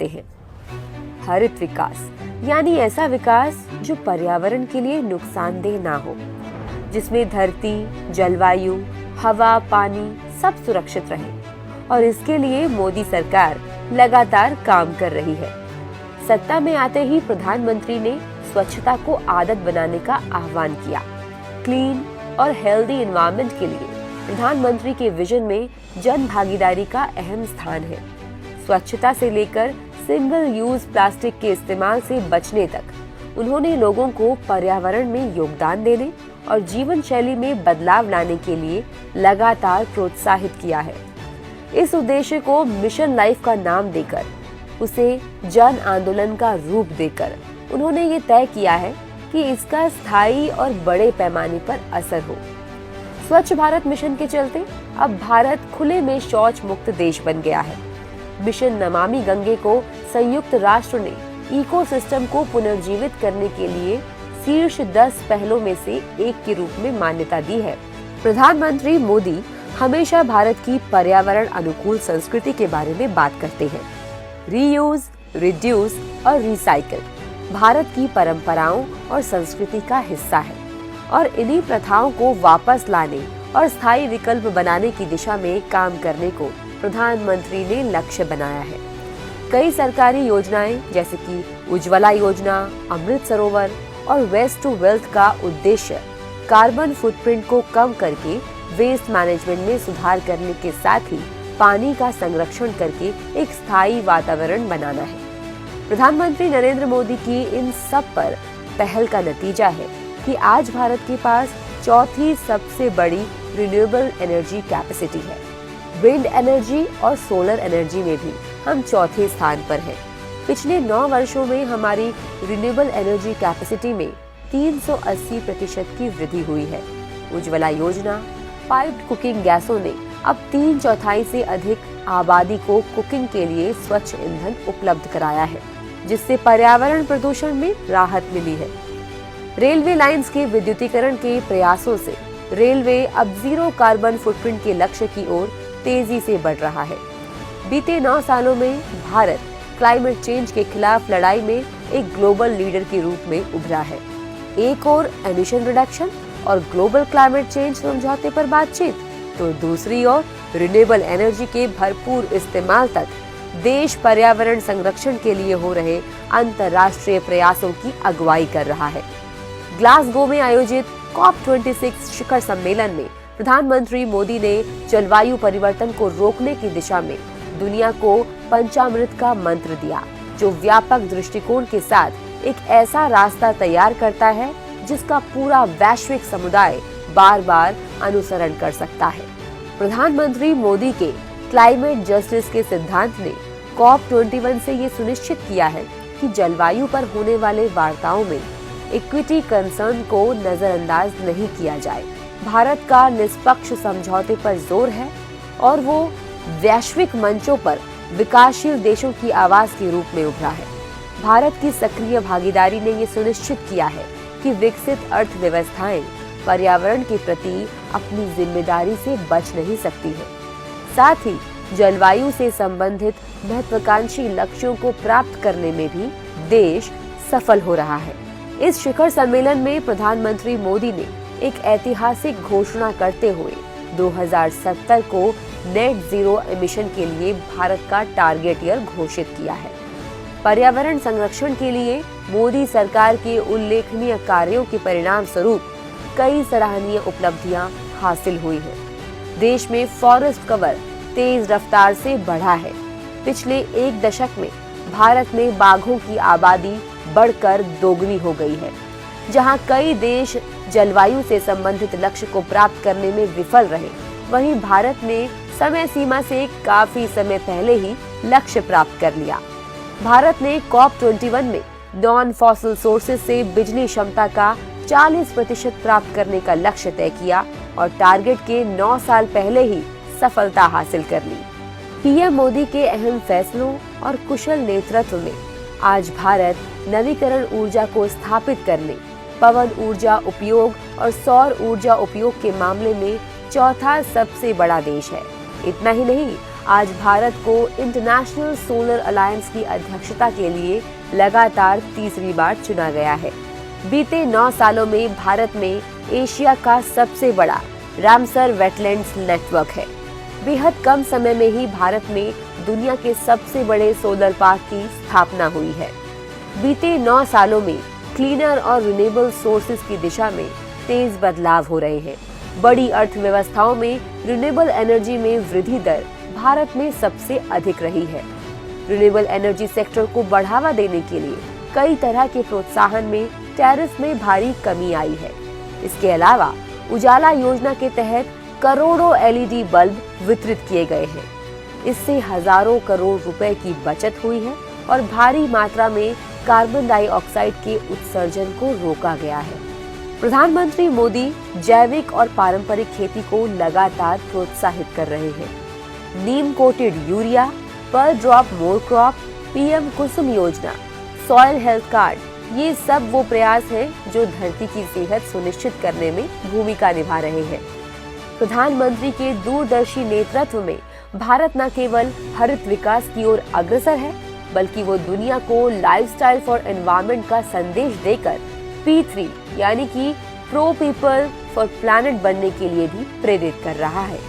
करते हैं। हरित विकास यानी ऐसा विकास जो पर्यावरण के लिए नुकसानदेह ना हो, जिसमें धरती, जलवायु, हवा, पानी सब सुरक्षित रहे, और इसके लिए मोदी सरकार लगातार काम कर रही है। सत्ता में आते ही प्रधानमंत्री ने स्वच्छता को आदत बनाने का आह्वान किया। क्लीन और हेल्दी एनवायरनमेंट के लिए प्रधानमंत्री के विजन में जन भागीदारी का अहम स्थान है। स्वच्छता से लेकर सिंगल यूज प्लास्टिक के इस्तेमाल से बचने तक उन्होंने लोगों को पर्यावरण में योगदान देने और जीवन शैली में बदलाव लाने के लिए लगातार प्रोत्साहित किया है। इस उद्देश्य को मिशन लाइफ का नाम देकर, उसे जन आंदोलन का रूप देकर उन्होंने ये तय किया है कि इसका स्थायी और बड़े पैमाने पर असर हो। स्वच्छ भारत मिशन के चलते अब भारत खुले में शौच मुक्त देश बन गया है। मिशन नमामि गंगे को संयुक्त राष्ट्र ने इकोसिस्टम को पुनर्जीवित करने के लिए शीर्ष 10 पहलों में से एक के रूप में मान्यता दी है। प्रधानमंत्री मोदी हमेशा भारत की पर्यावरण अनुकूल संस्कृति के बारे में बात करते हैं। रीयूज, रिड्यूस और रिसाइकल भारत की परंपराओं और संस्कृति का हिस्सा है, और इन्हीं प्रथाओं को वापस लाने और स्थायी विकल्प बनाने की दिशा में काम करने को प्रधानमंत्री ने लक्ष्य बनाया है। कई सरकारी योजनाएं जैसे कि उज्ज्वला योजना, अमृत सरोवर और वेस्ट टू वेल्थ का उद्देश्य कार्बन फुटप्रिंट को कम करके वेस्ट मैनेजमेंट में सुधार करने के साथ ही पानी का संरक्षण करके एक स्थायी वातावरण बनाना है। प्रधानमंत्री नरेंद्र मोदी की इन सब पर पहल का नतीजा है कि आज भारत के पास चौथी सबसे बड़ी रिन्यूएबल एनर्जी कैपेसिटी है। विंड एनर्जी और सोलर एनर्जी में भी हम चौथे स्थान पर हैं। पिछले 9 वर्षों में हमारी रिन्यूएबल एनर्जी कैपेसिटी में 380% की वृद्धि हुई है। उज्ज्वला योजना, पाइप्ड कुकिंग गैसों ने अब 3/4 से अधिक आबादी को कुकिंग के लिए स्वच्छ ईंधन उपलब्ध कराया है, जिससे पर्यावरण प्रदूषण में राहत मिली है। रेलवे लाइंस के विद्युतीकरण के प्रयासों से रेलवे अब जीरो कार्बन फुटप्रिंट के लक्ष्य की ओर तेजी से बढ़ रहा है। बीते 9 सालों में भारत क्लाइमेट चेंज के खिलाफ लड़ाई में एक ग्लोबल लीडर के रूप में उभरा है। एक और एमिशन रिडक्शन और ग्लोबल क्लाइमेट चेंज समझौते पर बातचीत, तो दूसरी ओर रिन्यूएबल एनर्जी के भरपूर इस्तेमाल तक देश पर्यावरण संरक्षण के लिए हो रहे अंतर्राष्ट्रीय प्रयासों की अगुवाई कर रहा है। ग्लासगो में आयोजित COP26 शिखर सम्मेलन में प्रधानमंत्री मोदी ने जलवायु परिवर्तन को रोकने की दिशा में दुनिया को पंचामृत का मंत्र दिया, जो व्यापक दृष्टिकोण के साथ एक ऐसा रास्ता तैयार करता है जिसका पूरा वैश्विक समुदाय बार बार अनुसरण कर सकता है। प्रधानमंत्री मोदी के क्लाइमेट जस्टिस के सिद्धांत ने COP21 से ये सुनिश्चित किया है कि जलवायु पर होने वाले वार्ताओं में इक्विटी कंसर्न को नजरअंदाज नहीं किया जाए। भारत का निष्पक्ष समझौते पर जोर है और वो वैश्विक मंचों पर विकासशील देशों की आवाज के रूप में उभरा है। भारत की सक्रिय भागीदारी ने ये सुनिश्चित किया है कि विकसित अर्थव्यवस्थाएं पर्यावरण के प्रति अपनी जिम्मेदारी से बच नहीं सकती है। साथ ही जलवायु से संबंधित महत्वाकांक्षी लक्ष्यों को प्राप्त करने में भी देश सफल हो रहा है। इस शिखर सम्मेलन में प्रधानमंत्री मोदी ने एक ऐतिहासिक घोषणा करते हुए 2070 को नेट जीरो एमिशन के लिए भारत का टारगेट ईयर घोषित किया है। पर्यावरण संरक्षण के लिए मोदी सरकार के उल्लेखनीय कार्यों के परिणाम स्वरूप कई सराहनीय उपलब्धियां हासिल हुई हैं। देश में फॉरेस्ट कवर तेज रफ्तार से बढ़ा है। पिछले 1 दशक में भारत में बाघों की आबादी बढ़कर दोगुनी हो गई है। जहां कई देश जलवायु से संबंधित लक्ष्य को प्राप्त करने में विफल रहे, वहीं भारत ने समय सीमा से काफी समय पहले ही लक्ष्य प्राप्त कर लिया। भारत ने COP21 में नॉन फॉसिल सोर्सेज से बिजली क्षमता का 40% प्राप्त करने का लक्ष्य तय किया और टारगेट के 9 साल पहले ही सफलता हासिल कर ली। पीएम मोदी के अहम फैसलों और कुशल नेतृत्व में आज भारत नवीकरण ऊर्जा को स्थापित करने, पवन ऊर्जा उपयोग और सौर ऊर्जा उपयोग के मामले में चौथा सबसे बड़ा देश है। इतना ही नहीं, आज भारत को इंटरनेशनल सोलर अलायंस की अध्यक्षता के लिए लगातार तीसरी बार चुना गया है। बीते 9 सालों में भारत में एशिया का सबसे बड़ा रामसर वेटलैंड्स नेटवर्क है। बेहद कम समय में ही भारत में दुनिया के सबसे बड़े सोलर पार्क की स्थापना हुई है। बीते 9 सालों में क्लीनर और रिन्यूएबल सोर्सेज की दिशा में तेज बदलाव हो रहे हैं। बड़ी अर्थव्यवस्थाओं में रिन्यूएबल एनर्जी में वृद्धि दर भारत में सबसे अधिक रही है। रिन्यूएबल एनर्जी सेक्टर को बढ़ावा देने के लिए कई तरह के प्रोत्साहन में टैरिफ में भारी कमी आई है। इसके अलावा उजाला योजना के तहत करोड़ों एलईडी बल्ब वितरित किए गए हैं। इससे हजारों करोड़ रुपए की बचत हुई है और भारी मात्रा में कार्बन डाइऑक्साइड के उत्सर्जन को रोका गया है। प्रधानमंत्री मोदी जैविक और पारंपरिक खेती को लगातार प्रोत्साहित कर रहे हैं। नीम कोटेड यूरिया, पर ड्रॉप मोर क्रॉप, पीएम कुसुम योजना, सॉइल हेल्थ कार्ड, ये सब वो प्रयास हैं जो धरती की सेहत सुनिश्चित करने में भूमिका निभा रहे हैं। प्रधानमंत्री के दूरदर्शी नेतृत्व में भारत न केवल हरित विकास की ओर अग्रसर है, बल्कि वो दुनिया को लाइफस्टाइल फॉर एनवायरनमेंट का संदेश देकर P3 यानी कि प्रो पीपल फॉर प्लैनेट बनने के लिए भी प्रेरित कर रहा है।